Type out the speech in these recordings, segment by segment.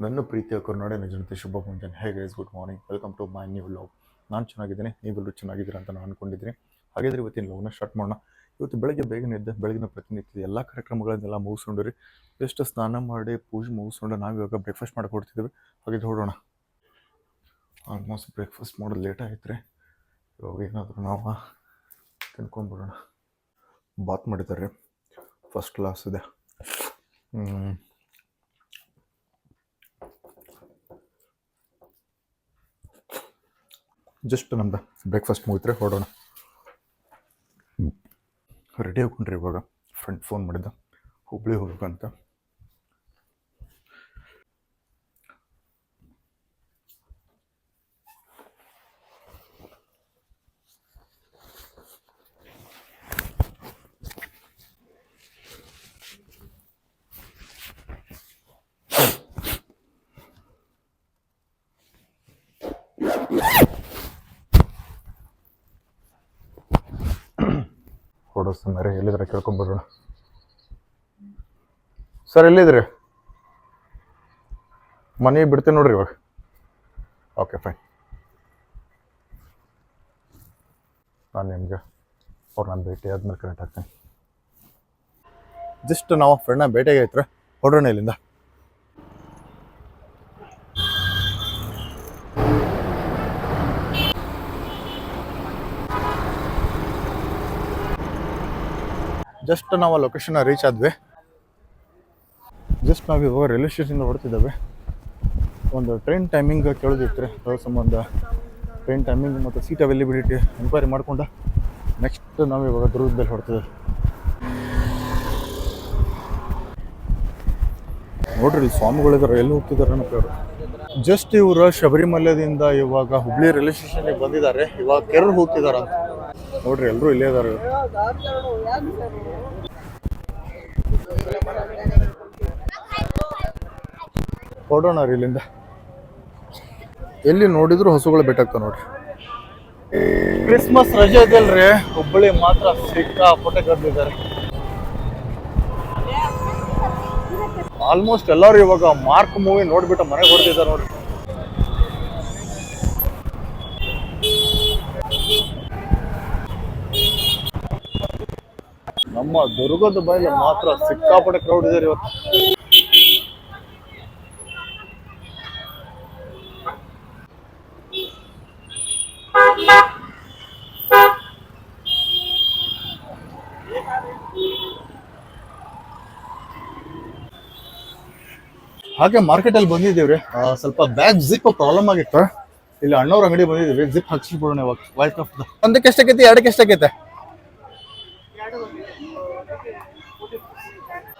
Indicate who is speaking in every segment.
Speaker 1: ನನ್ನ ಪ್ರೀತಿಯ ಕರ್ನಾಟಕ ಜನತೆ ಶುಭ ಮುಂಜಾನೆ. Hey guys, good morning, welcome to my new vlog. ನಾನು ಚೆನ್ನಾಗಿದ್ದೀನಿ, ನೀವೆಲ್ಲರೂ ಚೆನ್ನಾಗಿದ್ದೀರಾ ಅಂತ ನಾನು ಅಂದ್ಕೊಂಡಿದ್ದೀನಿ. ಹಾಗಾದರೆ ಇವತ್ತಿನ ಲವ್ನ ಸ್ಟಾರ್ಟ್ ಮಾಡೋಣ. ಇವತ್ತು ಬೆಳಗ್ಗೆ ಬೇಗನೆ ಎದ್ದೆ, ಬೆಳಗಿನ ಪ್ರತಿನಿತ್ಯ ಎಲ್ಲ ಕಾರ್ಯಕ್ರಮಗಳನ್ನೆಲ್ಲ ಮುಗಿಸ್ಕೊಂಡ್ರಿ. ಎಷ್ಟು ಸ್ನಾನ ಮಾಡಿ ಪೂಜೆ ಮುಗಿಸ್ಕೊಂಡು ನಾವು ಇವಾಗ ಬ್ರೇಕ್ಫಾಸ್ಟ್ ಮಾಡಿಕೊಡ್ತಿದ್ದೀವಿ. ಹಾಗಿದ್ರೆ ಹೊಡೋಣ. ಆಲ್ಮೋಸ್ಟ್ ಬ್ರೇಕ್ಫಾಸ್ಟ್ ಮಾಡೋದು ಲೇಟ್ ಆಯ್ತು ರೀ. ಇವಾಗ ಏನಾದರೂ ನಾವು ತಿನ್ಕೊಂಡ್ಬಿಡೋಣ. ಬಾತ್ ಮಾಡಿದ್ದಾರೆ, ಫಸ್ಟ್ ಕ್ಲಾಸ್ ಇದೆ. ಜಸ್ಟ್ ನಮ್ದು ಬ್ರೇಕ್ಫಾಸ್ಟ್ ಮುಗಿದ್ರೆ ಹೊರಡೋಣ. ರೆಡಿ ಆಗ್ಕೊಂಡ್ರಿ. ಇವಾಗ ಫ್ರೆಂಡ್ ಫೋನ್ ಮಾಡಿದ್ದ, ಹುಬ್ಳಿ ಹೋಗ್ಬೇಕಂತ. ಹೊಡೋಸ್ ಮೇರೆ ಎಲ್ಲಿದ್ರೆ ಕೇಳ್ಕೊಂಡ್ಬಿಡೋಣ. ಸರ್ ಎಲ್ಲಿದ್ರಿ? ಮನೆ ಬಿಡ್ತೀನಿ ನೋಡ್ರಿ ಇವಾಗ. Okay fine. ನಾನು ನಿಮಗೆ ಅವ್ರನ್ನ ಭೇಟಿ ಆದ್ಮೇಲೆ ಕನೆಕ್ಟ್ ಆಗ್ತೇನೆ. ಜಸ್ಟ್ ನಾವು ಫ್ರೆಂಡ್ನ ಭೇಟಿಗೆ ಆಯ್ತು, ಹೊರಡೋಣ ಇಲ್ಲಿಂದ. ಜಸ್ಟ್ ನಾವು ಲೊಕೇಶನ್ ರೀಚ್ ಆದ್ವಿ. ಜಸ್ಟ್ ನಾವು ಇವಾಗ ರೈಲ್ವೆ ಸ್ಟೇಷನ್ ಹೊಡ್ತಿದ್ದಾವೆ. ಒಂದು ಟ್ರೈನ್ ಟೈಮಿಂಗ್ ಕೇಳೋದಿತ್ತು ರೀ, ಅದ್ರ ಸಂಬಂಧ ಟ್ರೈನ್ ಟೈಮಿಂಗ್ ಮತ್ತು ಸೀಟ್ ಅವೈಲೇಬಿಲಿಟಿ ಎನ್ಕ್ವೈರಿ ಮಾಡ್ಕೊಂಡು ನೆಕ್ಸ್ಟ್ ನಾವು ಇವಾಗ ದುರ್ಗದಲ್ಲಿ ಹೊಡ್ತಿದ್ದೇವೆ. ನೋಡ್ರಿ, ಇಲ್ಲಿ ಸ್ವಾಮಿಗಳಿದ್ದಾರೆ, ಎಲ್ಲಿ ಹೋಗ್ತಿದ್ದಾರೆ ಅನ್ನೋ ಅವರು. ಜಸ್ಟ್ ಇವರು ಶಬರಿಮಲೆದಿಂದ ಇವಾಗ ಹುಬ್ಳಿ ರೈಲ್ವೆ ಸ್ಟೇಷನ್ಗೆ ಬಂದಿದ್ದಾರೆ. ಇವಾಗ ಕೆರೂರು ಹೋಗ್ತಿದ್ದಾರೆ ಅಂತ ನೋಡ್ರಿ. ಎಲ್ಲರೂ ಇಲ್ಲೇ ಇದ್ದಾರೆ. ಹೊರಡೋಣ ರೀ ಇಲ್ಲಿಂದ. ಎಲ್ಲಿ ನೋಡಿದ್ರು ಹಸುಗಳು ಬೇಕಾಗ್ತಾವ ನೋಡ್ರಿ. ಕ್ರಿಸ್ಮಸ್ ರಜೆ ಇದೆಯಲ್ರಿ, ಹುಬ್ಬಳ್ಳಿ ಮಾತ್ರ ಸಿಕ್ಕಾಪಟ್ಟೆ ಕರೆದಿದ್ದಾರೆ. ಆಲ್ಮೋಸ್ಟ್ ಎಲ್ಲರೂ ಇವಾಗ ಮಾರ್ಕ್ ಮೂವಿ ನೋಡ್ಬಿಟ್ಟು ಮನೆಗೆ ಹೊರಟಿದ್ದಾರೆ ನೋಡ್ರಿ. ನಮ್ಮ ದುರ್ಗದ ಬಯಲು ಮಾತ್ರ ಸಿಕ್ಕಾಪಟ್ಟೆ ಕ್ರೌಡ್ ಇದೆ ಇವತ್ತು. ಹಾಗೆ ಮಾರ್ಕೆಟಲ್ಲಿ ಬಂದಿದ್ದೀವ್ರಿ. ಸ್ವಲ್ಪ ಬ್ಯಾಗ್ ಜಿಪ್ ಪ್ರಾಬ್ಲಮ್ ಆಗಿತ್ತು. ಇಲ್ಲಿ ಅಣ್ಣವ್ರ ಅಂಗಡಿ ಬಂದಿದ್ದೀವಿ. ಜಿಪ್ ಹಾಕ್ಸಿಬಿಡೋಣ ಇವಾಗ. ವೈಟ್ ಆಫ್ ಒಂದಕ್ಕೆ ಎಷ್ಟಾಗೈತಿ, ಎರಡಕ್ಕೆ ಎಷ್ಟಾಗೈತೆ?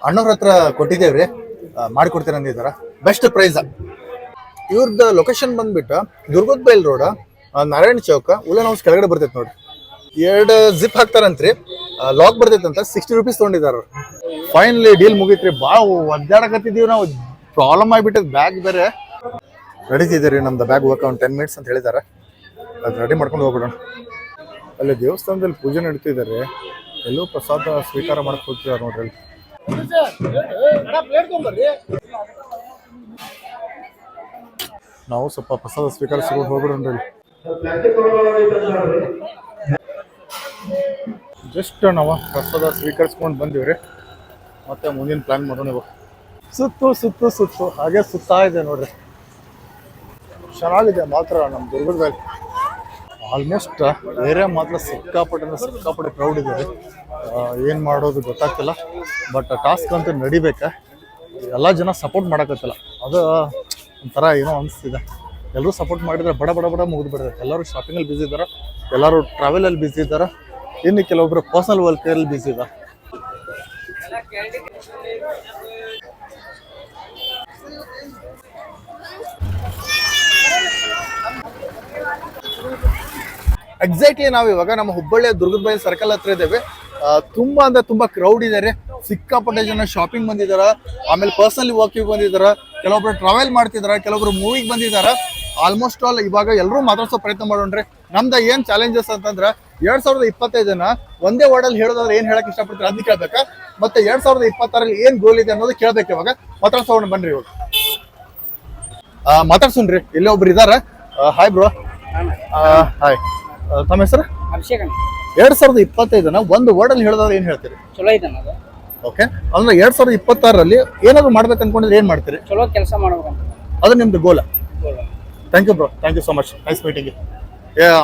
Speaker 1: ಅಣ್ಣವ್ರ ಹತ್ರ ಕೊಟ್ಟಿದ್ದೇವ್ರಿ, ಮಾಡಿಕೊಡ್ತೀನಿ ಅಂದಿದ್ದಾರ. Best price. ಇವ್ರದ್ದು ಲೊಕೇಶನ್ ಬಂದ್ಬಿಟ್ಟು ದುರ್ಗದ ಬೈಲ್ ರೋಡ್, ನಾರಾಯಣ ಚೌಕ, ಉಲ್ಲನ್ ಹೌಸ್ ಕೆಳಗಡೆ ಬರ್ತೈತೆ ನೋಡ್ರಿ. 2 ಜಿಪ್ ಹಾಕ್ತಾರಂತ್ರಿ, ಲಾಕ್ ಬರ್ತೈತಂತ. 60 ರೂಪೀಸ್ ತೊಗೊಂಡಿದ್ದಾರೆ. ಫೈನಲಿ ಡೀಲ್ ಮುಗೀತ್ರಿ. ಭಾಳ ಒದ್ದಾಡಕತ್ತಿದ್ದೀವಿ ನಾವು, ಪ್ರಾಬ್ಲಮ್ ಆಗಿಬಿಟ್ಟದ. ಬ್ಯಾಗ್ ಬೇರೆ ನಡೀತಿದ್ದೀರಿ ನಮ್ದು. ಬ್ಯಾಗ್ ಹೋಗಕ್ಕೆ ಒಂದು 10 ಮಿನಿಟ್ಸ್ ಅಂತ ಹೇಳಿದ್ದಾರೆ. ಅದು ರೆಡಿ ಮಾಡ್ಕೊಂಡು ಹೋಗ್ಬಿಡೋಣ. ಅಲ್ಲಿ ದೇವಸ್ಥಾನದಲ್ಲಿ ಪೂಜೆ ನಡೀತಿದ್ದಾರೆ. ಎಲ್ಲೋ ಪ್ರಸಾದ ಸ್ವೀಕಾರ ಮಾಡಕ್ಕೆ ಹೋಗ್ತಿದ್ದಾರೆ ನೋಡ್ರಿ. ನಾವು ಸ್ವಲ್ಪ ಪ್ರಸಾದ ಸ್ವೀಕರಿಸ್ಕೊಂಡು ಹೋಗ್ಬಿಡೋಣ್ರಿ. ಜಸ್ಟ್ ನಾವು ಪ್ರಸಾದ ಸ್ವೀಕರಿಸ್ಕೊಂಡು ಬಂದಿವ್ರಿ. ಮತ್ತೆ ಮುಂದಿನ ಪ್ಲಾನ್ ಮಾಡೋಣ ಇವಾಗ. ಸುತ್ತು ಹಾಗೆ ಸುತ್ತಾ ಇದೆ ನೋಡ್ರಿ. ಚೆನ್ನಾಗಿದೆ ಮಾತ್ರ ನಮ್ಮ ದುರ್ಗದ ಮೇಲೆ. ಆಲ್ಮೋಸ್ಟ್ ಏರಿಯಾ ಮಾತ್ರ ಸಿಕ್ಕಾಪಟ್ಟೆ ಕ್ರೌಡ್ ಇದೆ. ಏನು ಮಾಡೋದು ಗೊತ್ತಾಗ್ತಿಲ್ಲ. ಬಟ್ ಟಾಸ್ಕ್ ಅಂತೂ ನಡಿಬೇಕಾ. ಎಲ್ಲ ಜನ ಸಪೋರ್ಟ್ ಮಾಡೋಕ್ಕತ್ತಿಲ್ಲ, ಅದು ಒಂಥರ ಏನೋ ಅನಿಸ್ತಿದೆ. ಎಲ್ಲರೂ ಸಪೋರ್ಟ್ ಮಾಡಿದ್ರೆ ಬಡ ಮುಗಿದು ಬಿಡ್ತಾರೆ. ಎಲ್ಲರೂ ಶಾಪಿಂಗಲ್ಲಿ ಬ್ಯುಸಿ ಇದ್ದಾರೆ, ಎಲ್ಲರೂ ಟ್ರಾವೆಲಲ್ಲಿ ಬ್ಯುಸಿ ಇದ್ದಾರೆ, ಇನ್ನು ಕೆಲವೊಬ್ಬರು ಪರ್ಸನಲ್ ವರ್ಕಲ್ಲಿ ಬ್ಯುಸಿ ಇದ್ದಾರೆ. ಎಕ್ಸಾಕ್ಟ್ಲಿ ನಾವು ಇವಾಗ ನಮ್ಮ ಹುಬ್ಬಳ್ಳಿಯ ದುರ್ಗದ ಬೈಲ್ ಸರ್ಕಲ್ ಹತ್ರ ಇದ್ದೇವೆ. ತುಂಬಾ ಅಂದ್ರೆ ತುಂಬಾ ಕ್ರೌಡ್ ಇದ್ದಾರೆ. ಸಿಕ್ಕಾಪಟ್ಟೆ ಜನ ಶಾಪಿಂಗ್ ಬಂದಿದ್ದಾರೆ, ಆಮೇಲೆ ಪರ್ಸನಲಿ ವರ್ಕಿಗೆ ಬಂದಿದ್ದಾರೆ, ಕೆಲವೊಬ್ರು ಟ್ರಾವೆಲ್ ಮಾಡ್ತಿದ್ದಾರೆ, ಕೆಲವೊಬ್ರು ಮೂವಿಗೆ ಬಂದಿದ್ದಾರೆ. ಆಲ್ಮೋಸ್ಟ್ ಆಲ್ ಇವಾಗ ಎಲ್ಲರೂ ಮಾತಾಡ್ಸೋ ಪ್ರಯತ್ನ ಮಾಡೋಣ್ರಿ. ನಮ್ದು ಏನ್ ಚಾಲೆಂಜಸ್ ಅಂತಂದ್ರೆ 2025 ಒಂದೇ ವರ್ಡಲ್ಲಿ ಹೇಳೋದಾದ್ರೆ ಏನ್ ಹೇಳಕ್ ಇಷ್ಟಪಡ್ತಾರೆ ಅದನ್ನ ಕೇಳ್ಬೇಕಾ, ಮತ್ತೆ 2026 ಏನ್ ಗೋಲ್ ಇದೆ ಅನ್ನೋದು ಕೇಳ್ಬೇಕು. ಇವಾಗ ಮಾತಾಡ್ಸೋಣ ಬನ್ರಿ. ಇವಾಗ ಮಾತಾಡ್ಸೋಣ್ರಿ. ಇಲ್ಲಿ ಒಬ್ರು ಇದಾರ. Hi bro. ಹಾಯ್. ತಮ್ಮ ಹೆಸರು?
Speaker 2: ಅಭಿಷೇಕ್.
Speaker 1: 2025 ಒಂದು ವರ್ಡ್ ಅಲ್ಲಿ ಹೇಳಿದ್ರೆ ಏನ್ ಹೇಳ್ತೀರಿ?
Speaker 2: ಚಲೋ ಐತೆ ಅದು.
Speaker 1: ಓಕೆ, ಅಂದ್ರೆ 2026 ಏನಾದ್ರು ಮಾಡ್ಬೇಕು ಅನ್ಕೊಂಡಿದ್ರೆ ಏನ್ ಮಾಡ್ತೀರಿ?
Speaker 2: ಚಲೋ ಕೆಲಸ ಮಾಡ್ಬೇಕಂತ
Speaker 1: ಅದು ನಿಮ್ದು goal. Thank you bro, thank you so much. Nice meeting.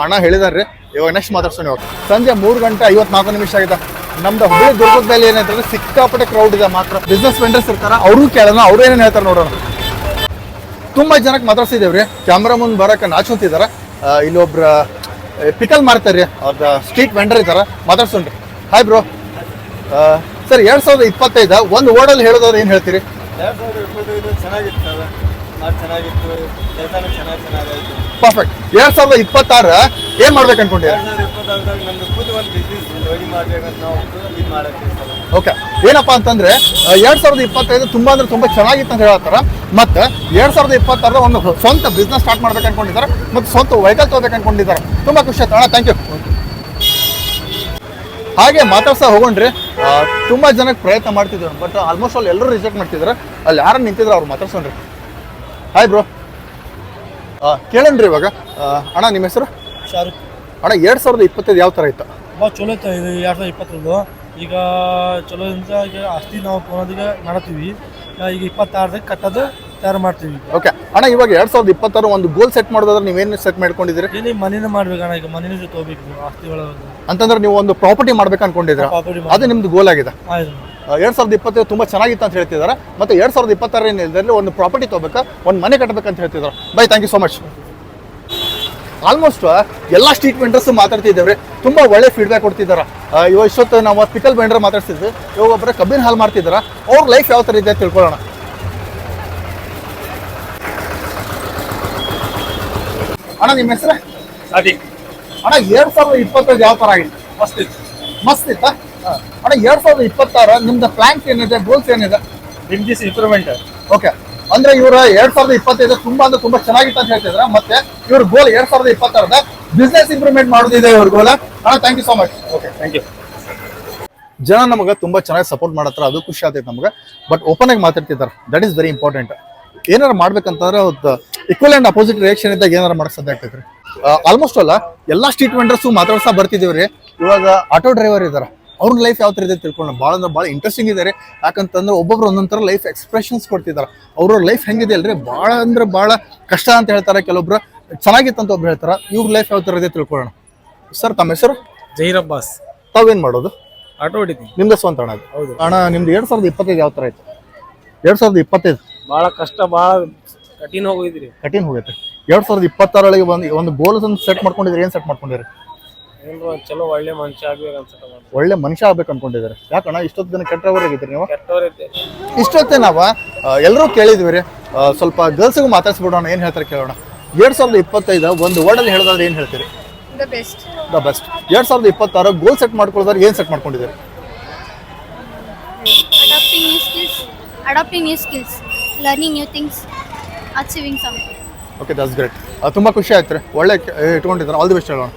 Speaker 1: ಅಣ್ಣ ಹೇಳಿದಾರ್ರಿ. ಇವಾಗ ನೆಕ್ಸ್ಟ್ ಮಾತಾಡ್ಸೋಣ. ಇವಾಗ ಸಂಜೆ 3:54 ಆಗಿದೆ. ನಮ್ದು ಹುಬ್ಬಳ್ಳಿ ದುರ್ಗದ ಮೇಲೆ ಏನಂತಂದ್ರೆ ಸಿಕ್ಕಾಪಟ್ಟೆ ಕ್ರೌಡ್ ಇದೆ. ಮಾತ್ರ ಬಿಸ್ನೆಸ್ ವೆಂಡರ್ಸ್ ಇರ್ತಾರ, ಅವ್ರು ಕೇಳೋಣ, ಅವ್ರು ಏನೇನು ಹೇಳ್ತಾರೆ ನೋಡೋಣ. ತುಂಬಾ ಜನಕ್ಕೆ ಮಾತಾಡ್ಸಿದೇವ್ರಿ. ಕ್ಯಾಮ್ರಾ ಮುಂದೆ ಬರಕ್ಕೆ ನಾಚುತ್ತಿದಾರ. ಇಲ್ಲೊಬ್ರ ಪಿಕಲ್ ಮಾರ್ತಾರ್ರಿ, ಅವ್ರ ಸ್ಟ್ರೀಟ್ ವೆಂಡರ್ ಇದಾರ, ಮಾತಾಡ್ಸೋಣ್ರಿ. Hi bro. ಸರ್, 2025 ಒಂದು ವರ್ಡಲ್ಲಿ ಹೇಳೋದಾದ್ರೆ ಏನ್ ಹೇಳ್ತೀರಿ?
Speaker 3: 2025 ಚೆನ್ನಾಗಿತ್ತು, ಕೆಲಸನೂ ಚೆನ್ನಾಗಾಯ್ತು.
Speaker 1: ಪರ್ಫೆಕ್ಟ್. 2026 ಏನ್ ಮಾಡ್ಬೇಕು ಅನ್ಕೊಂಡಿದ್ದೀರಾ?
Speaker 3: 2026 ನಮ್ದು ಖುದ್ದು ಒಂದು ಬಿಸ್ನೆಸ್ ರೆಡಿ ಮಾಡ್ಬೇಕಂತ ನಾವು ಇದು ಮಾಡಕ್ಕೆ.
Speaker 1: ಓಕೆ, ಏನಪ್ಪಾ ಅಂತಂದ್ರೆ 2025 ತುಂಬಾ ಅಂದ್ರೆ ತುಂಬಾ ಚೆನ್ನಾಗಿತ್ತು ಅಂತ ಹೇಳ್ತಾರ. ಮತ್ತೆ 2026 ಒಂದು ಸ್ವಂತ ಬಿಸ್ನೆಸ್ ಸ್ಟಾರ್ಟ್ ಮಾಡ್ಬೇಕು ಅನ್ಕೊಂಡಿದ್ದಾರೆ, ಮತ್ತೆ ಸ್ವಂತ ವೆಹಿಕಲ್ ತಗೋಬೇಕು ಅನ್ಕೊಂಡಿದ್ದಾರೆ. ತುಂಬಾ ಖುಷಿ ಆಯ್ತು ಅಣ್ಣ, ಥ್ಯಾಂಕ್ ಯು. ಹಾಗೆ ಮಾತಾಡ್ಸಾ ಹೋಗೋಣ್ರಿ. ತುಂಬಾ ಜನಕ್ಕೆ ಪ್ರಯತ್ನ ಮಾಡ್ತಿದ್ರು, ಬಟ್ ಆಲ್ಮೋಸ್ಟ್ ಅಲ್ಲಿ ಎಲ್ಲರೂ ರಿಜೆಕ್ಟ್ ಮಾಡ್ತಿದ್ದಾರೆ. ಅಲ್ಲಿ ಯಾರು ನಿಂತಿದ್ರು ಅವ್ರು ಮಾತಾಡ್ಸೋಣ್ರಿ. Hi bro. ಕೇಳನ್ರಿ ಇವಾಗ. ಅಣ್ಣ ನಿಮ್ಮ ಹೆಸರು?
Speaker 4: ಶಾರುಖ್.
Speaker 1: ಅಣ್ಣ 2025 ಯಾವ ಥರ ಇತ್ತು?
Speaker 4: ಭಾಳ ಚಲೋ ಇತ್ತು ಇದು 2025. ಈಗ ಚಲೋ ಅಂತ ಈಗ ಆಸ್ತಿ ನಾವು ತೊಗೊಳೋದೀಗ ಮಾಡತ್ತೀವಿ. ಈಗ 26 ಕಟ್ಟೋದು ತಯಾರು ಮಾಡ್ತೀವಿ.
Speaker 1: ಓಕೆ ಅಣ್ಣ, ಇವಾಗ 2026 ಒಂದು ಗೋಲ್ ಸೆಟ್ ಮಾಡೋದಾದ್ರೆ ನೀವೇನು ಸೆಟ್ ಮಾಡ್ಕೊಂಡಿದ್ದೀರಿ?
Speaker 4: ಏನೇ ಮನೇನ ಮಾಡ್ಬೇಕಣ್ಣ, ಈಗ ಮನೇನ ತೊಗೋಬೇಕು ಆಸ್ತಿ ಒಳಗೆ.
Speaker 1: ಅಂತಂದ್ರೆ ನೀವು ಒಂದು ಪ್ರಾಪರ್ಟಿ ಮಾಡ್ಬೇಕು ಅನ್ಕೊಂಡಿದ್ದೀರಾ? ಅದು ನಿಮ್ದು ಗೋಲ್ ಆಗಿದೆ. 2025 ತುಂಬಾ ಚೆನ್ನಾಗಿತ್ತು ಅಂತ ಹೇಳ್ತಿದ್ದಾರೆ. ಮತ್ತೆ 2026 ಒಂದು ಪ್ರಾಪರ್ಟಿ ತಗೋಬೇಕು, ಒಂದು ಮನೆ ಕಟ್ಟಬೇಕಂತ ಹೇಳ್ತಿದ್ದಾರೆ. Bye, thank you so much. Almost ಎಲ್ಲ ಸ್ಟ್ರೀಟ್ ವೆಂಡರ್ಸ್ ಮಾತಾಡ್ತಿದ್ದೇವ್ರಿ. ತುಂಬಾ ಒಳ್ಳೆ ಫೀಡ್ಬ್ಯಾಕ್ ಕೊಡ್ತಿದ್ದಾರೆ. ಇವಾಗ ಇಷ್ಟೊತ್ತು ನಾವು ಪಿಕಲ್ ವೆಂಡರ್ ಮಾತಾಡ್ತಿದ್ವಿ. ಇವಾಗ ಒಬ್ಬರ ಕಬ್ಬಿನ ಹಾಲು ಮಾಡ್ತಿದ್ದಾರೆ. ಅವ್ರ ಲೈಫ್ ಯಾವ ಥರ ಇದೆ ಅಂತ ತಿಳ್ಕೊಳ್ಳೋಣ. ಅಣ್ಣ ನಿಮ್ಮ ಹೆಸರು? ಅಣ್ಣ 2025 ಯಾವ ಥರ ಆಗಿತ್ತು? ಮಸ್ತ್ ಇತ್ತಾ? ಅಣ್ಣ 2026 ನಿಮ್ದು ಪ್ಲಾನ್ಸ್ ಏನಿದೆ, ಗೋಲ್ಸ್ ಏನಿದೆ?
Speaker 4: ಇಂಪ್ರೂವ್ಮೆಂಟ್.
Speaker 1: ಓಕೆ, ಅಂದ್ರೆ ಇವರು 2025 ತುಂಬಾ ಅಂದ್ರೆ ತುಂಬಾ ಚೆನ್ನಾಗಿತ್ತು ಅಂತ ಹೇಳ್ತಿದ್ರ. ಮತ್ತೆ ಇವ್ರ ಗೋಲ್ 2026 ಬಿಸ್ನೆಸ್ ಇಂಪ್ರೂವ್ಮೆಂಟ್ ಮಾಡೋದಿದೆ ಇವ್ರ ಗೋಲ್. ಅಣ್ಣ thank you so much. Okay, thank you. ಜನ ನಮಗೆ ತುಂಬಾ ಚೆನ್ನಾಗಿ ಸಪೋರ್ಟ್ ಮಾಡತ್ರ, ಅದು ಖುಷಿ ಆಗ್ತೈತೆ ನಮ್ಗೆ. ಬಟ್ ಓಪನ್ ಆಗಿ ಮಾತಾಡ್ತಿದ್ದಾರೆ, ದಟ್ ಈಸ್ ವೆರಿ ಇಂಪಾರ್ಟೆಂಟ್. ಏನಾರು ಮಾಡ್ಬೇಕಂತಂದ್ರೆ ಈಕ್ವಲ್ ಅಂಡ್ ಅಪೋಸಿಟ್ ರಿಯಾಕ್ಷನ್ ಇದ್ದಾಗ ಏನಾರು ಮಾಡಕ್ ಸಾಧ್ಯ ಆಗ್ತೈತ್ರಿ. ಆಲ್ಮೋಸ್ಟ್ ಅಲ್ಲ ಎಲ್ಲ ಸ್ಟ್ರೀಟ್ ವೆಂಡರ್ಸು ಮಾತಾಡ್ಸಾ ಬರ್ತಿದ್ದೀವ್ರಿ. ಇವಾಗ ಆಟೋ ಡ್ರೈವರ್ ಇದಾರೆ, ಅವ್ರ ಲೈಫ್ ಯಾವ ಥರ ಇದೆ ತಿಳ್ಕೊಂಡು ಭಾಳ ಅಂದ್ರೆ ಭಾಳ ಇಂಟ್ರೆಸ್ಟಿಂಗ್ ಇದೆ ರೀ. ಯಾಕಂತಂದ್ರೆ ಒಬ್ಬೊಬ್ರು ಒಂದೊಂದು ಥರ ಲೈಫ್ ಎಕ್ಸ್ಪ್ರೆಷನ್ಸ್ ಕೊಡ್ತಿದ್ದಾರೆ. ಅವ್ರ ಲೈಫ್ ಹೆಂಗಿದೆ ಅಲ್ರಿ, ಭಾಳ ಅಂದ್ರೆ ಭಾಳ ಕಷ್ಟ ಅಂತ ಹೇಳ್ತಾರೆ, ಕೆಲವೊಬ್ರು ಚೆನ್ನಾಗಿತ್ತು ಅಂತ ಒಬ್ರು ಹೇಳ್ತಾರೆ. ಇವ್ರ ಲೈಫ್ ಯಾವ ಥರ ಇದೆ ತಿಳ್ಕೊಳ್ಳೋಣ. ಸರ್, ತಮ್ಮ ಹೆಸರು?
Speaker 4: ಜಹೀರ್ ಅಬ್ಬಾಸ್.
Speaker 1: ತಾವೇನು ಮಾಡೋದು?
Speaker 4: ಆಟೋ ಹೊಡಿತೀನಿ.
Speaker 1: ನಿಮ್ದು ಸ್ವಂತ ಅಣ್ಣ ಅದು?
Speaker 4: ಹೌದು
Speaker 1: ಅಣ್ಣ, ನಿಮ್ದು 2025 ಯಾವ ಥರ ಆಯ್ತು? 2025
Speaker 4: ಭಾಳ ಕಷ್ಟ, ಭಾಳ ಕಠಿಣ ಹೋಗಿದ್ರಿ.
Speaker 1: ಕಠಿಣ ಹೋಗೈತೆ. 2026 ಒಂದು ಗೋಲ್ ಸೆಟ್ ಮಾಡ್ಕೊಂಡಿದ್ರಿ. ಏನು ಸೆಟ್ ಮಾಡ್ಕೊಂಡಿರಿ?
Speaker 4: ಚಲೋ ಒಳ್ಳೆ ಮನುಷ್ಯ ಆಗ್ಬೇಕು ಅನ್ಸುತ್ತೆ.
Speaker 1: ಒಳ್ಳೆ ಮನುಷ್ಯ ಆಗ್ಬೇಕು ಅನ್ಕೊಂಡಿದ್ದಾರೆ. ಯಾಕಣ್ಣ ಇಷ್ಟೊತ್ತು ದಿನ ಕೆಟ್ಟವರಾಗಿದ್ರಿ ನೀವು?
Speaker 4: ಕೆಟ್ಟವ್ರೈತೆ.
Speaker 1: ಇಷ್ಟೊತ್ತೆ ನಾವು ಎಲ್ಲರೂ ಕೇಳಿದ್ವಿ ರೀ. ಸ್ವಲ್ಪ ಗರ್ಲ್ಸ್ಗೂ ಮಾತಾಡ್ಸ್ಬಿಡೋಣ, ಏನು ಹೇಳ್ತಾರೆ ಕೇಳೋಣ. 2025 ಒಂದು ವರ್ಡಲ್ಲಿ ಹೇಳೋದಾದ್ರೆ ಏನು ಹೇಳ್ತೀರಿ?
Speaker 5: The best.
Speaker 1: 2026 ಗೋಲ್ ಸೆಟ್ ಮಾಡ್ಕೊಳ್ಳೋದಾದ್ರೆ ಏನು ಸೆಟ್ ಮಾಡ್ಕೊಂಡಿದ್ದೀರಿ?
Speaker 5: Adopting new skills, learning new things, achieving something.
Speaker 1: Okay, that's great. ತುಂಬ ಖುಷಿ ಆಯ್ತು ರೀ. ಒಳ್ಳೆ ಇಟ್ಕೊಂಡಿದ್ದಾರೆ. ಆಲ್ ದಿ ಬೆಸ್ಟ್ ಹೇಳೋಣ.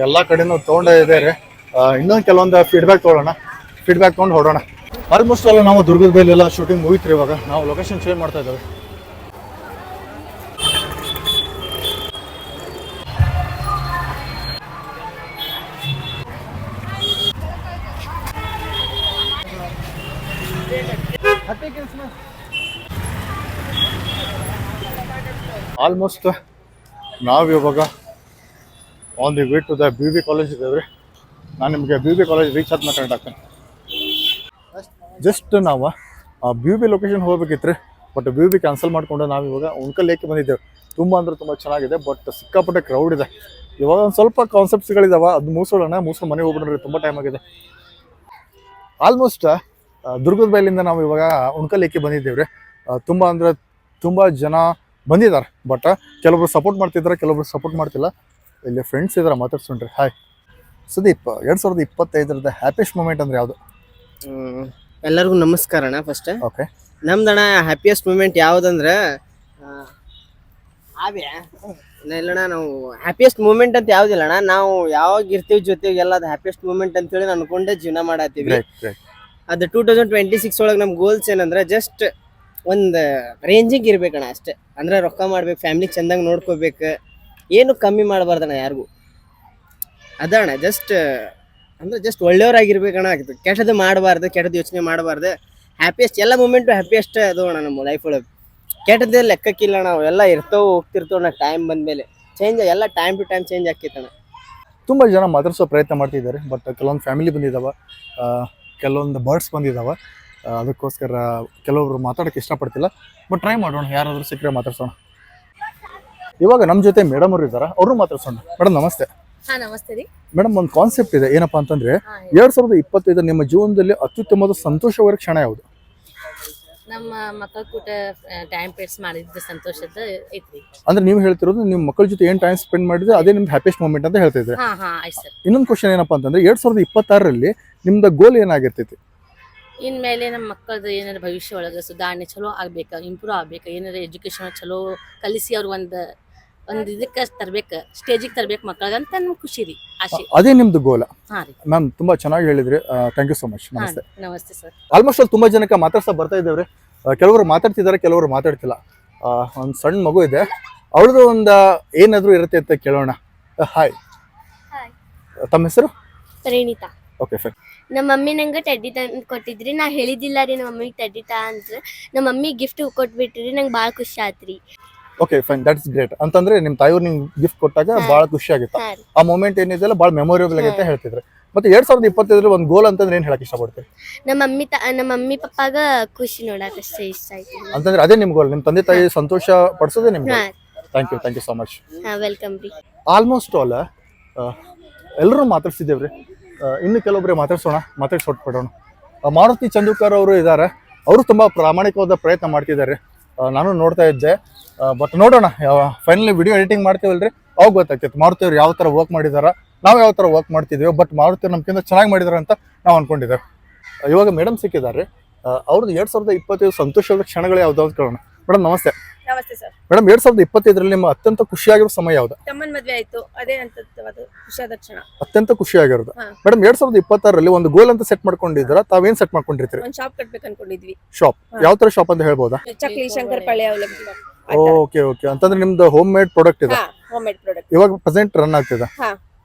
Speaker 1: ಎಲ್ಲ ಕಡೆನೂ ತೊಗೊಂಡೇ ಇದೆ ರೀ. ಇನ್ನೊಂದು ಕೆಲವೊಂದು ಫೀಡ್ಬ್ಯಾಕ್ ತೊಗೊಳ್ಳೋಣ. ಫೀಡ್ಬ್ಯಾಕ್ ತೊಗೊಂಡು ಹೊಡೋಣ. ಆಲ್ಮೋಸ್ಟ್ ಎಲ್ಲ ನಾವು ದುರ್ಗದ ಬೈಲೆಲ್ಲ ಶೂಟಿಂಗ್ ಮುಗಿತ್ರಿ. ಇವಾಗ ನಾವು ಲೊಕೇಶನ್ ಚೇಂಜ್ ಮಾಡ್ತಾ ಇದ್ದೇವೆ. ಆಲ್ಮೋಸ್ಟ್ ನಾವು ಇವಾಗ on the way to the BB college ಇದ್ದೇವೆ. ನಾನು ನಿಮಗೆ BB ಕಾಲೇಜ್ ರೀಚ್ ಆದ್ಮೇಲೆ ಕನೆಕ್ಟ್ ಆಗ್ತೇನೆ. ಜಸ್ಟ್ ನಾವು BB ಲೊಕೇಶನ್ ಹೋಗ್ಬೇಕಿತ್ತು ರೀ, ಬಟ್ BB ಕ್ಯಾನ್ಸಲ್ ಮಾಡಿಕೊಂಡು ನಾವು ಇವಾಗ ಉಣ್ಕಲ್ ಲೇಕ್ ಬಂದಿದ್ದೇವೆ. ತುಂಬ ಅಂದ್ರೆ ತುಂಬ ಚೆನ್ನಾಗಿದೆ, ಬಟ್ ಸಿಕ್ಕಾಪಟ್ಟೆ ಕ್ರೌಡ್ ಇದೆ. ಇವಾಗ ಒಂದು ಸ್ವಲ್ಪ ಕಾನ್ಸೆಪ್ಟ್ಸ್ಗಳಿದಾವೆ, ಅದು ಮುಗಿಸೋಣ. ಮುಗಿಸ್ಕೊಂಡು ಮನೆಗೆ ಹೋಗ್ಬಿಡ್ರಿ, ತುಂಬ ಟೈಮ್ ಆಗಿದೆ. ಆಲ್ಮೋಸ್ಟ್ ದುರ್ಗದ ಬೈಲಿಂದ ನಾವು ಇವಾಗ ಉಣ್ಕಲ್ ಲೇಕಿಗೆ ಬಂದಿದ್ದೇವೆ ರೀ. ತುಂಬ ಅಂದರೆ ತುಂಬ ಜನ ಬಂದಿದ್ದಾರೆ, ಬಟ್ ಕೆಲವೊಬ್ರು ಸಪೋರ್ಟ್ ಮಾಡ್ತಿದ್ದಾರೆ, ಕೆಲವೊಬ್ರು ಸಪೋರ್ಟ್ ಮಾಡ್ತಿಲ್ಲ. ಇಲ್ಲಿ ಫ್ರೆಂಡ್ಸ್ ಇದ್ದಾರೆ, ಮಾತಾಡ್ಸೋಣ್ರಿ. ಹಾಯ್ ಸುದೀಪ್, 2025 ಹ್ಯಾಪಿಯೆಸ್ಟ್ ಮೂಮೆಂಟ್ ಅಂದ್ರೆ ಯಾವುದು?
Speaker 2: ಎಲ್ಲರಿಗೂ ನಮಸ್ಕಾರ ಅಣ್ಣ. ಫಸ್ಟ್
Speaker 1: ಓಕೆ,
Speaker 2: ನಮ್ದಣ್ಣ ಹ್ಯಾಪಿಯೆಸ್ಟ್ ಮೂಮೆಂಟ್ ಯಾವುದಂದ್ರೆ ಇಲ್ಲಣ್ಣ, ನಾವು ಹ್ಯಾಪಿಯೆಸ್ಟ್ ಮೂಮೆಂಟ್ ಅಂತ ಯಾವುದಿಲ್ಲ ಅಣ್ಣ. ನಾವು ಯಾವಾಗ ಇರ್ತೀವಿ ಜೊತೆಗೆ ಎಲ್ಲ ಅದು ಹ್ಯಾಪಿಯೆಸ್ಟ್ ಮೂಮೆಂಟ್ ಅಂತೇಳಿ ಅನ್ಕೊಂಡೆ ಜೀವನ ಮಾಡತ್ತೀವಿ. ಅದು 2026 ಒಳಗೆ ನಮ್ಮ ಗೋಲ್ಸ್ ಏನಂದ್ರೆ ಜಸ್ಟ್ ಒಂದು ರೇಂಜಿಗೆ ಇರ್ಬೇಕಣ್ಣ ಅಷ್ಟೇ. ಅಂದ್ರೆ ರೊಕ್ಕ ಮಾಡ್ಬೇಕು, ಫ್ಯಾಮಿಲಿ ಚಂದಂಗೆ ನೋಡ್ಕೋಬೇಕು, ಏನು ಕಮ್ಮಿ ಮಾಡಬಾರ್ದಣ್ಣ ಯಾರಿಗೂ. ಅದಣ್ಣ ಜಸ್ಟ್ ಒಳ್ಳೆಯವ್ರಾಗಿರ್ಬೇಕಣ್ಣ. ಕೆಟ್ಟದ್ದು ಮಾಡಬಾರ್ದು, ಕೆಟ್ಟದ್ದು ಯೋಚನೆ ಮಾಡಬಾರ್ದು. ಹ್ಯಾಪಿಯೆಸ್ಟ್ ಎಲ್ಲ ಮೂಮೆಂಟು ಹ್ಯಾಪಿಯೆಸ್ಟ್ ಅದು ಅಣ್ಣ ನಮ್ಮ ಲೈಫ್ ಒಳಗೆ. ಕೆಟ್ಟದ್ದೇ ಲೆಕ್ಕಕ್ಕಿಲ್ಲ, ನಾವು ಎಲ್ಲ ಇರ್ತಾವೆ ಹೋಗ್ತಿರ್ತೇವಣ್ಣ. ಟೈಮ್ ಬಂದಮೇಲೆ ಚೇಂಜ್ ಎಲ್ಲ ಟೈಮ್ ಟು ಟೈಮ್ ಚೇಂಜ್ ಆಕೈತಣ್ಣ.
Speaker 1: ತುಂಬ ಜನ ಮಾತಾಡ್ಸೋ ಪ್ರಯತ್ನ ಮಾಡ್ತಿದ್ದಾರೆ, ಬಟ್ ಕೆಲವೊಂದು ಫ್ಯಾಮಿಲಿ ಬಂದಿದ್ದಾವೆ, ಕೆಲವೊಂದು ಬರ್ಡ್ಸ್ ಬಂದಿದ್ದಾವೆ. ಅದಕ್ಕೋಸ್ಕರ ಕೆಲವೊಬ್ರು ಮಾತಾಡೋಕ್ಕೆ ಇಷ್ಟಪಡ್ತಿಲ್ಲ. ಬಟ್ ಟ್ರೈ ಮಾಡೋಣ, ಯಾರಾದರೂ ಸಿಕ್ಕರೆ ಮಾತಾಡ್ಸೋಣ. ಇವಾಗ ನಮ್ಮ ಜೊತೆ ಮೇಡಮ್ ಅವರು ಇದ್ದಾರೆ, ಅವರು ಮಾತಾಡ್ಸೋಣ. ಮೇಡಮ್ ನಮಸ್ತೆ.
Speaker 6: ಹಾ ನಮಸ್ತೆ ರೀ.
Speaker 1: ಮೇಡಮ್, ಒಂದು ಕಾನ್ಸೆಪ್ಟ್ ಇದೆ. ಏನಪ್ಪಾ ಅಂತಂದ್ರೆ 2025 ನಿಮ್ಮ ಜೀವನದಲ್ಲಿ ಅತ್ಯುತ್ತಮವಾದ ಸಂತೋಷವಾದ ಕ್ಷಣ ಯಾವುದು?
Speaker 6: ನಮ್ಮ ಮಕ್ಕಳ ಕೂಟ ಟೈಮ್ ಸ್ಪೆಂಡ್ ಮಾಡಿದ್ದು ಸಂತೋಷದ ಐತ್ರಿ.
Speaker 1: ಅಂದ್ರೆ ನೀವು ಹೇಳ್ತಿರೋದು ನಿಮ್ಮ ಮಕ್ಕಳ ಜೊತೆ ಏನು ಟೈಮ್ ಸ್ಪೆಂಡ್ ಮಾಡಿದ್ರೆ ಅದೇ ನಿಮ್ದು ಹ್ಯಾಪಿಯೆಸ್ಟ್ ಮೂಮೆಂಟ್ ಅಂತ ಹೇಳ್ತಿದ್ರೆ.
Speaker 6: ಹಾ ಆಯ್ತು ಸರ್.
Speaker 1: ಇನ್ನೊಂದು ಕ್ವಶನ್ ಏನಪ್ಪಾ ಅಂತಂದ್ರೆ 2026ರಲ್ಲಿ ನಿಮ್ದು ಗೋಲ್ ಏನಾಗಿರ್ತೈತಿ?
Speaker 6: ಇನ್ಮೇಲೆ ನಮ್ಮ ಮಕ್ಕಳದ್ದು ಏನಾರ ಭವಿಷ್ಯ ಒಳಗೆ ಸುಧಾರಣೆ ಚಲೋ ಆಗ್ಬೇಕು, ಇಂಪ್ರೂವ್ ಆಗ್ಬೇಕು, ಏನಾರ ಎಜುಕೇಶನ್ ಚಲೋ ಕಲಿಸಿ ಅವ್ರು ಒಂದು ಇದಕ್ಕೆ ತರ್ಬೇಕು, ಸ್ಟೇಜಿಗೆ ತರ್ಬೇಕು ಮಕ್ಕಳಿಗಂತ ನಮ್ಗೆ ಖುಷಿ ರೀ, ಆಸೆ.
Speaker 1: ಅದೇ ನಿಮ್ದು ಗೋಲ್?
Speaker 6: ಹಾ ರೀ
Speaker 1: ಮ್ಯಾಮ್, ತುಂಬಾ ಚೆನ್ನಾಗಿ ಹೇಳಿದ್ರಿ. Thank you so much.
Speaker 6: ಹಾ
Speaker 1: ನಮಸ್ತೆ.
Speaker 6: ನಮಸ್ತೆ ಸರ್.
Speaker 1: ಆಲ್ಮೋಸ್ಟ್ ಅಲ್ಲಿ ತುಂಬಾ ಜನಕ್ಕೆ ಮಾತಾಡ್ತಾ ಬರ್ತಾ ಇದ್ದೇವ್ರಿ. ಕೆಲವರು ಮಾತಾಡ್ತಿದ್ದಾರೆ, ಕೆಲವರು ಮಾತಾಡ್ತಿಲ್ಲ. ಒಂದು ಸಣ್ಣ ಮಗು ಇದೆ, ಅವಳದು ಒಂದು ಏನಾದರೂ ಇರುತ್ತೆ ಅಂತ ಕೇಳೋಣ. ಹಾಯ್, ತಮ್ಮ ಹೆಸರು?
Speaker 7: ಪರಿಣಿತಾ.
Speaker 1: Okay fine.
Speaker 7: ನಮ್ಮ ಮಮ್ಮಿ ನಂಗೆ ಟೆಡ್ಡಿ ತಂದು ಕೊಟ್ಟಿದ್ರಿ. ನಾ ಹೇಳಿದ್ದಿಲ್ಲ ರೀ ನಮ್ಮ ಮಮ್ಮಿಗೆ ಟೆಡ್ಡಿ ಅಂತ. ನಮ್ಮ ಮಮ್ಮಿ ಗಿಫ್ಟ್ ಕೊಟ್ಬಿಟ್ರಿ, ನಂಗೆ ಭಾಳ ಖುಷಿ ಆತ್ರಿ.
Speaker 1: Okay fine, that's great. ಅಂತಂದ್ರೆ ನಿಮ್ಮ ತಾಯಿಯವ್ರು ನಿಮ್ಗೆ ಗಿಫ್ಟ್ ಕೊಟ್ಟಾಗ ಭಾಳ ಖುಷಿ ಆಗಿತ್ತು.
Speaker 7: ಹಾ ರೀ.
Speaker 1: ಆ ಮೂಮೆಂಟ್ ಏನಿದೆಯಲ್ಲ ಭಾಳ ಮೆಮೊರೇಬಲ್ ಆಗೈತೆ ಹೇಳ್ತಿದ್ರೆ. ಮತ್ತೆ 2025 ಒಂದು ಗೋಲ್ ಅಂತಂದ್ರೆ ಏನು ಹೇಳಕ್ ಇಷ್ಟಪಡ್ತೀವಿ?
Speaker 7: ನಮ್ಮ ಮಮ್ಮಿ ಪಪ್ಪಾಗ ಖುಷಿ ನೋಡಕ್ ಅಷ್ಟೇ ಇಷ್ಟ ಆಯ್ತು.
Speaker 1: ಅಂತಂದ್ರೆ ಅದೇ ನಿಮ್ ಗೋಲ್, ನಿಮ್ಮ ತಂದೆ ತಾಯಿ ಸಂತೋಷ ಪಡಿಸೋದೇ ನಿಮ್ಗೆ.
Speaker 7: ಹಾ
Speaker 1: ಥ್ಯಾಂಕ್ ಯು ಸೊ ಮಚ್.
Speaker 7: ಹಾ, ವೆಲ್ಕಮ್ ರೀ.
Speaker 1: ಆಲ್ಮೋಸ್ಟ್ ಆಲ್ ಎಲ್ಲರೂ ಮಾತಾಡ್ಸಿದ್ದೇವ್ರಿ. ಇನ್ನು ಕೆಲವೊಬ್ಬರೇ ಮಾತಾಡ್ಸೊಟ್ಬಿಡೋಣ. ಮಾರುತಿ ಚಂದೂಕರ್ ಅವರು ಇದ್ದಾರೆ, ಅವರು ತುಂಬ ಪ್ರಾಮಾಣಿಕವಾದ ಪ್ರಯತ್ನ ಮಾಡ್ತಿದ್ದಾರೆ. ನಾನು ನೋಡ್ತಾ ಇದ್ದೆ. ಬಟ್ ನೋಡೋಣ, ಫೈನಲಿ ವಿಡಿಯೋ ಎಡಿಟಿಂಗ್ ಮಾಡ್ತೀವಲ್ರಿ, ಅವಾಗ ಗೊತ್ತಾಗ್ತೈತೆ ಮಾರುತಿ ಅವ್ರು ಯಾವ ಥರ ವರ್ಕ್ ಮಾಡಿದಾರ, ನಾವು ಯಾವ ಥರ ವರ್ಕ್ ಮಾಡ್ತಿದ್ದೀವಿ. ಬಟ್ ಮಾರುತಿ ನಮ್ಗಿಂತ ಚೆನ್ನಾಗಿ ಮಾಡಿದಾರೆ ಅಂತ ನಾವು ಅನ್ಕೊಂಡಿದ್ದೇವೆ. ಇವಾಗ ಮೇಡಮ್ ಸಿಕ್ಕಿದ್ದಾರೆ, ಅವ್ರದ್ದು 2025 ಸಂತೋಷವಾದ ಕ್ಷಣಗಳು ಯಾವ್ದು ಅಂತ ಕೇಳೋಣ. ಮೇಡಮ್ ನಮಸ್ತೆ.
Speaker 8: ನಮಸ್ತೆ ಸರ್.
Speaker 1: ಮೇಡಮ್, 2025 ನಿಮ್ಮ ಅತ್ಯಂತ ಖುಷಿಯಾಗಿರೋ ಸಮಯ ಯಾವ್ದು?
Speaker 8: ತಮ್ಮನ ಮದ್ವೆ ಆಯ್ತು, ಅದೇ ಅಂತ ಖುಷಿಯಾದ ಕ್ಷಣ.
Speaker 1: ಅತ್ಯಂತ ಖುಷಿಯಾಗಿರೋದು.
Speaker 8: ಹಾ.
Speaker 1: ಮೇಡಮ್, 2026ರಲ್ಲಿ ಒಂದು ಗೋಲ್ ಅಂತ ಸೆಟ್ ಮಾಡ್ಕೊಂಡಿದ್ದೀರಾ, ತಾವೇನ್ ಸೆಟ್ ಮಾಡ್ಕೊಂಡಿರ್ತೀರಿ?
Speaker 8: ಒಂದ್ ಶಾಪ್ ಕಟ್ಬೇಕು ಅನ್ಕೊಂಡಿದ್ವಿ.
Speaker 1: ಶಾಪ್? ಯಾವ ತರ ಶಾಪ್ ಅಂತ ಹೇಳ್ಬೋದಾ?
Speaker 8: ಚಕ್ಲಿ, ಶಂಕರ್ ಪಳ್ಳಿ, ಅವಲಕ್ಕಿ.
Speaker 1: Okay okay. ಅಂತಂದ್ರೆ ನಿಮ್ದು ಹೋಮ್ ಮೇಡ್ ಪ್ರಾಡಕ್ಟ್ ಇದೆ,
Speaker 8: ಹೋಮ್ ಮೇಡ್ ಪ್ರಾಡಕ್ಟ್
Speaker 1: ಇವಾಗ ಪ್ರೆಸೆಂಟ್ ರನ್ ಆಗ್ತಿದೆ.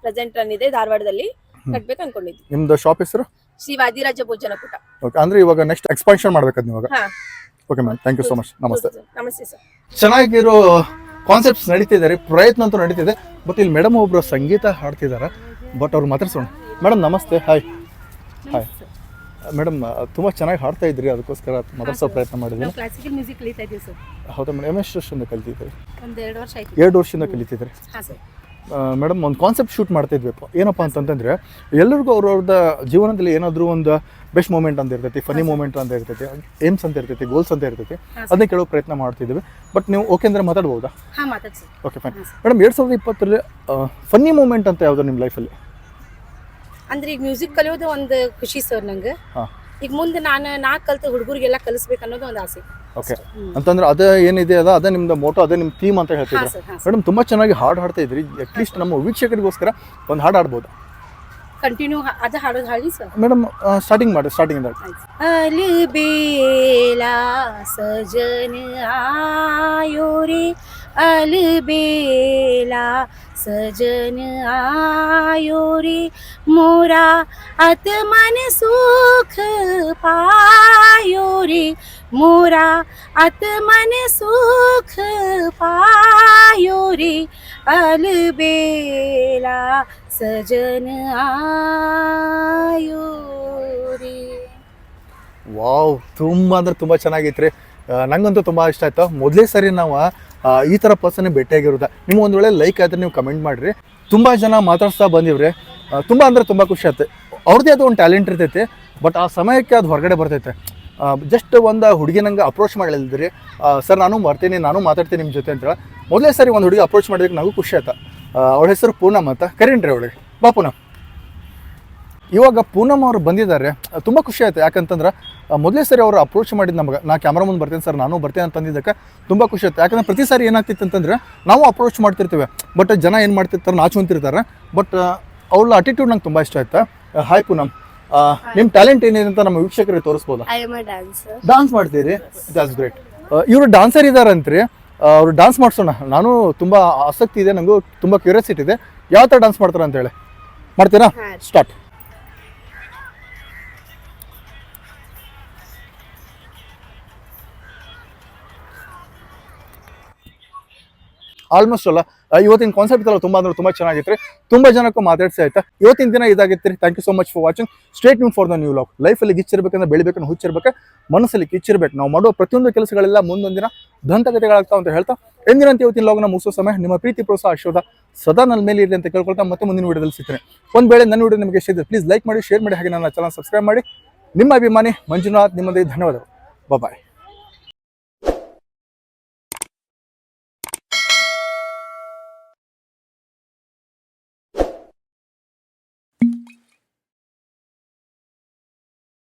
Speaker 8: ಪ್ರೆಸೆಂಟ್ ರನ್ ಇದೆ, ಧಾರವಾಡದಲ್ಲಿ ಕಟ್ಬೇಕು ಅನ್ಕೊಂಡಿದ್ವಿ.
Speaker 1: ನಿಮ್ದು ಶಾಪ್ ಹೆಸರು?
Speaker 8: ಶ್ರೀ ವಾದಿರಾಜ ಭೋಜನ ಕೂಟ.
Speaker 1: ಓಕೆ, ಅಂದ್ರೆ ಇವಾಗ ನೆಕ್ಸ್ಟ್ ಎಕ್ಸ್ಪಾನ್ಷನ್ ಮಾಡ್ಬೇಕದ್ ನೀವಾಗ?
Speaker 8: ಹಾ.
Speaker 1: Okay ma'am, thank you so much. ನಮಸ್ತೆ.
Speaker 8: ನಮಸ್ತೆ ಸರ್.
Speaker 1: ಚೆನ್ನಾಗಿರೋ ಕಾನ್ಸೆಪ್ಟ್ಸ್ ನಡೀತಿದ್ದಾರೆ, ಪ್ರಯತ್ನ ಅಂತೂ ನಡೀತಿದೆ. ಬಟ್ ಇಲ್ಲಿ ಮೇಡಮ್ ಒಬ್ರು ಸಂಗೀತ ಹಾಡ್ತಿದ್ದಾರೆ, ಬಟ್ ಅವ್ರು ಮಾತಾಡ್ಸೋಣ. ಮೇಡಮ್ ನಮಸ್ತೆ. ಹಾಯ್. ಹಾಯ್ ಮೇಡಮ್, ತುಂಬ ಚೆನ್ನಾಗಿ ಹಾಡ್ತಾ ಇದ್ರಿ, ಅದಕ್ಕೋಸ್ಕರ ಮಾತಾಡ್ಸೋ ಪ್ರಯತ್ನ ಮಾಡಿದ್ದೀನಿ.
Speaker 8: ಕ್ಲಾಸಿಕಲ್ ಮ್ಯೂಸಿಕ್ ಕಲಿತಾ ಇದ್ದೀವಿ ಸರ್.
Speaker 1: ಹೌದಾ ಮೇಡಮ್? ಎಷ್ಟು ವರ್ಷದಿಂದ ಕಲಿತಿದ್ದೀರಿ?
Speaker 8: ಒಂದ್ 2 ವರ್ಷ ಆಯ್ತು.
Speaker 1: 2 ವರ್ಷದಿಂದ ಕಲಿತಿದ್ರಿ.
Speaker 8: ಹಾ ಸರ್.
Speaker 1: ಮೇಡಮ್, ಒಂದು ಕಾನ್ಸೆಪ್ಟ್ ಶೂಟ್ ಮಾಡ್ತಿದ್ವಿ. ಏನಪ್ಪ ಅಂತಂತಂದರೆ ಎಲ್ಲರಿಗೂ ಅವ್ರವ್ರದ್ದು ಜೀವನದಲ್ಲಿ ಏನಾದರೂ ಒಂದು ಬೆಸ್ಟ್ ಮೂಮೆಂಟ್ ಅಂತ ಇರ್ತೈತಿ, ಫನಿ ಮೂಮೆಂಟ್ ಅಂತ ಇರ್ತೈತಿ, ಏಮ್ಸ್ ಅಂತ ಇರ್ತೈತಿ, ಗೋಲ್ಸ್ ಅಂತ ಇರ್ತೈತಿ. ಅದನ್ನೇ ಕೇಳೋ ಪ್ರಯತ್ನ ಮಾಡ್ತಿದ್ವಿ. ಬಟ್ ನೀವು ಓಕೆ ಅಂದರೆ ಮಾತಾಡ್ಬೋದಾ?
Speaker 8: ಹಾ, ಮಾತಾಡ್ಸಿ.
Speaker 1: Okay fine. ಮೇಡಮ್, 2020ರಲ್ಲಿ ಫನ್ನಿ ಮೂಮೆಂಟ್ ಅಂತ ಯಾವುದು ನಿಮ್ಮ ಲೈಫಲ್ಲಿ?
Speaker 8: ಅಂದ್ರೆ ಈಗ ಮ್ಯೂಸಿಕ್ ಕಲಿಯೋದು ಒಂದು ಖುಷಿ ಸರ್ ನಂಗೆ.
Speaker 1: ಹಾಂ.
Speaker 8: ಈಗ ಮುಂದೆ ನಾ ಕಲ್ತು ಹುಡುಗರಿಗೆಲ್ಲ ಕಲಿಸ್ಬೇಕು ಅನ್ನೋದು ಒಂದು ಆಸೆ.
Speaker 1: ಓಕೆ. ಅಂತಂದ್ರೆ ಅದೇ ಏನಿದೆ ಅದೇ ನಿಮ್ದು ಮೋಟೋ, ಅದೇ ನಿಮ್ಮ ಥೀಮ್ ಅಂತ ಹೇಳ್ತಿದ್ರು. ಮೇಡಮ್, ತುಂಬ ಚೆನ್ನಾಗಿ ಹಾಡು ಹಾಡ್ತಾ ಇದ್ರಿ. ಅಟ್ಲೀಸ್ಟ್ ನಮ್ಮ ವೀಕ್ಷಕರಿಗೋಸ್ಕರ ಒಂದು ಹಾಡು ಹಾಡ್ಬೋದು?
Speaker 8: ಕಂಟಿನ್ಯೂ ಅದು ಹಾಡೋದು ಹಾಡಿ ಸರ್.
Speaker 1: ಮೇಡಮ್, ಸ್ಟಾರ್ಟಿಂಗ್ ಮಾಡಿ, ಸ್ಟಾರ್ಟಿಂಗ್ ಇಂದ.
Speaker 8: अलबेला सजन आयो रे, अलबेला सजन आयो रे, मोरा आत्मन सुख पायो रे, मोरा आत्मन सुख पायो रे, अलबेला सजन आयो रे.
Speaker 1: ವಾವ್, ತುಂಬ ಅಂದ್ರೆ ತುಂಬ ಚೆನ್ನಾಗಿತ್ತು ರೀ. ನಂಗಂತೂ ತುಂಬ ಇಷ್ಟ ಆಯ್ತು. ಮೊದಲೇ ಸರಿ ನಾವು ಈ ಥರ ಪರ್ಸನ್ ಭೇಟಿಯಾಗಿರೋದ. ನಿಮ್ಗೆ ಒಂದು ವೇಳೆ ಲೈಕ್ ಆದ್ರೆ ನೀವು ಕಮೆಂಟ್ ಮಾಡಿರಿ. ತುಂಬ ಜನ ಮಾತಾಡ್ಸ್ತಾ ಬಂದಿವ್ರಿ. ತುಂಬ ಅಂದ್ರೆ ತುಂಬ ಖುಷಿ ಆಯ್ತು. ಅವ್ರದ್ದೇ ಅದು ಒಂದು ಟ್ಯಾಲೆಂಟ್ ಇರ್ತೈತಿ, ಬಟ್ ಆ ಸಮಯಕ್ಕೆ ಅದು ಹೊರಗಡೆ ಬರ್ತೈತೆ. ಜಸ್ಟ್ ಒಂದು ಹುಡುಗಿ ನಂಗೆ ಅಪ್ರೋಚ್ ಮಾಡಿಲ್ದಿರಿ, ಸರ್ ನಾನು ಬರ್ತೀನಿ, ನಾನು ಮಾತಾಡ್ತೀನಿ ನಿಮ್ಮ ಜೊತೆ ಅಂತೇಳಿ. ಮೊದಲೇ ಸರಿ ಒಂದು ಹುಡುಗಿ ಅಪ್ರೋಚ್ ಮಾಡಿದಕ್ಕೆ ನನಗೂ ಖುಷಿ ಆಯ್ತು. ಅವಳ ಹೆಸರು ಪೂನಮ್ ಅಂತ. ಕರೀನ್ರಿ ಅವಳಿಗೆ. ಬಾ ಪೂನಮ್. ಇವಾಗ ಪೂನಮ್ ಅವ್ರು ಬಂದಿದ್ದಾರೆ, ತುಂಬ ಖುಷಿ ಆಯ್ತು. ಯಾಕಂತಂದ್ರೆ ಮೊದಲೇ ಸರಿ ಅವರು ಅಪ್ರೋಚ್ ಮಾಡಿದ್ದು ನಮಗೆ, ನಾ ಕ್ಯಾಮ್ರಾ ಮುಂದೆ ಬರ್ತೀನಿ ಸರ್, ನಾನು ಬರ್ತೀನಿ ಅಂತಂದಿದ್ದಕ್ಕೆ ತುಂಬ ಖುಷಿ ಆಯ್ತು. ಯಾಕಂದ್ರೆ ಪ್ರತಿ ಸಾರಿ ಏನಾಗ್ತಿತ್ತು ಅಂತಂದ್ರೆ ನಾವು ಅಪ್ರೋಚ್ ಮಾಡ್ತಿರ್ತೀವಿ, ಬಟ್ ಜನ ಏನು ಮಾಡ್ತಿರ್ತಾರೆ, ನಾಚುವಂತಿರ್ತಾರೆ. ಬಟ್ ಅವಳ ಅಟಿಟ್ಯೂಡ್ ನಂಗೆ ತುಂಬ ಇಷ್ಟ ಆಯ್ತು. ಹಾಯ್ ಪೂನಮ್, ನಿಮ್ಮ ಟ್ಯಾಲೆಂಟ್ ಏನಿದೆ ಅಂತ ನಮ್ಮ ವೀಕ್ಷಕರಿಗೆ ತೋರಿಸ್ಬೋದಾ?
Speaker 7: I am a dancer.
Speaker 1: Dance ಮಾಡ್ತೀರಿ? That's great. ಇವರು ಡಾನ್ಸರ್ ಇದ್ದಾರಂತ್ರಿ, ಅವ್ರು ಡಾನ್ಸ್ ಮಾಡಿಸೋಣ. ನಾನು ತುಂಬ ಆಸಕ್ತಿ ಇದೆ, ನನಗೂ ತುಂಬ ಕ್ಯೂರಿಯಾಸಿಟಿ ಇದೆ. ಯಾವ ಥರ ಡಾನ್ಸ್ ಮಾಡ್ತಾರೆ ಅಂತ ಹೇಳಿ ಮಾಡ್ತೀರಾ? ಸ್ಟಾರ್ಟ್. ಆಲ್ಮೋಸ್ಟ್ ಅಲ್ಲ ಇವತ್ತಿನ ಕಾನ್ಸೆಪ್ಟ್ ಎಲ್ಲ ತುಂಬ ಅಂದ್ರೆ ತುಂಬ ಚೆನ್ನಾಗಿತ್ತು. ತುಂಬ ಜನಕ್ಕೂ ಮಾತಾಡ್ಸಿ ಆಯ್ತಾ. ಇವತ್ತಿನ ದಿನ ಇದಾಗಿತ್ತು. Thank you so much for watching. Stay tuned for the new vlog. ಲೈಫಲ್ಲಿ ಗಿಚ್ಚಿರ್ಬೇಕಂದ್ರೆ ಬೆಳಿಬೇಕಂದ್ರೆ ಹುಚ್ಚಿರ್ಬೇಕು, ಮನಸ್ಸಲ್ಲಿ ಕಿಚ್ಚಿರ್ಬೇಕು. ನಾವು ಮಾಡೋ ಪ್ರತಿಯೊಂದು ಕೆಲಸಗಳೆಲ್ಲ ಮುಂದೊಂದು ದಿನ ದಂತಕತೆಗಳಾಗ್ತಾವ ಅಂತ ಹೇಳ್ತಾ ಎಂದಿನಂತೆ ಇವತ್ತಿನ ಲಾಗ್ನ ಮುಗಿಸೋ ಸಮಯ. ನಿಮ್ಮ ಪ್ರೀತಿ ಪ್ರೋತ್ಸಾಹ ಆಶೀರ್ವಾದ ಸದಾ ನನ್ನ ಮೇಲೆ ಇರಲಿ ಅಂತ ಕೇಳ್ಕೊಳ್ತಾ ಮತ್ತೆ ಮುಂದಿನ ವಿಡಿಯೋದಲ್ಲಿ ಸಿಗ್ತೇನೆ. ಒಂದು ವೇಳೆ ನನ್ನ ವಿಡಿಯೋ ನಿಮಗೆ ಇಷ್ಟ ಇದ್ದರೆ ಪ್ಲೀಸ್ ಲೈಕ್ ಮಾಡಿ, ಶೇರ್ ಮಾಡಿ, ಹಾಗೆ ನನ್ನ ಚಾನಲ್ ಸಬ್ಸ್ಕ್ರೈಬ್ ಮಾಡಿ. ನಿಮ್ಮ ಅಭಿಮಾನಿ ಮಂಜುನಾಥ್, ನಿಮ್ಮದೇ ಧನ್ಯವಾದಗಳು. ಬಾಯ್.